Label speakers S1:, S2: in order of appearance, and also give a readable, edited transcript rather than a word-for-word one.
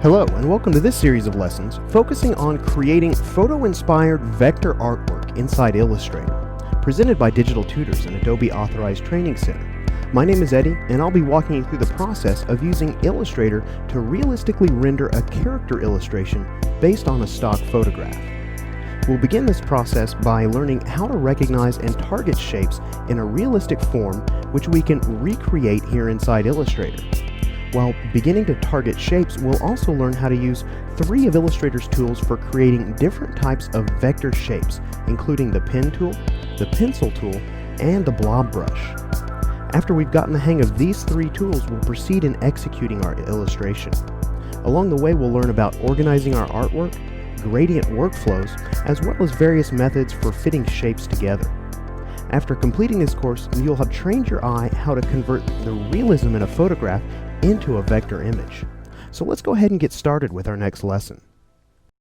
S1: Hello, and welcome to this series of lessons focusing on creating photo-inspired vector artwork inside Illustrator, presented by Digital Tutors, an Adobe Authorized Training Center. My name is Eddie, and I'll be walking you through the process of using Illustrator to realistically render a character illustration based on a stock photograph. We'll begin this process by learning how to recognize and target shapes in a realistic form, which we can recreate here inside Illustrator. While beginning to target shapes, we'll also learn how to use 3 of Illustrator's tools for creating different types of vector shapes, including the pen tool, the pencil tool, and the blob brush. After we've gotten the hang of these 3 tools, we'll proceed in executing our illustration. Along the way, we'll learn about organizing our artwork, gradient workflows, as well as various methods for fitting shapes together. After completing this course, you'll have trained your eye how to convert the realism in a photograph into a vector image. So let's go ahead and get started with our next lesson.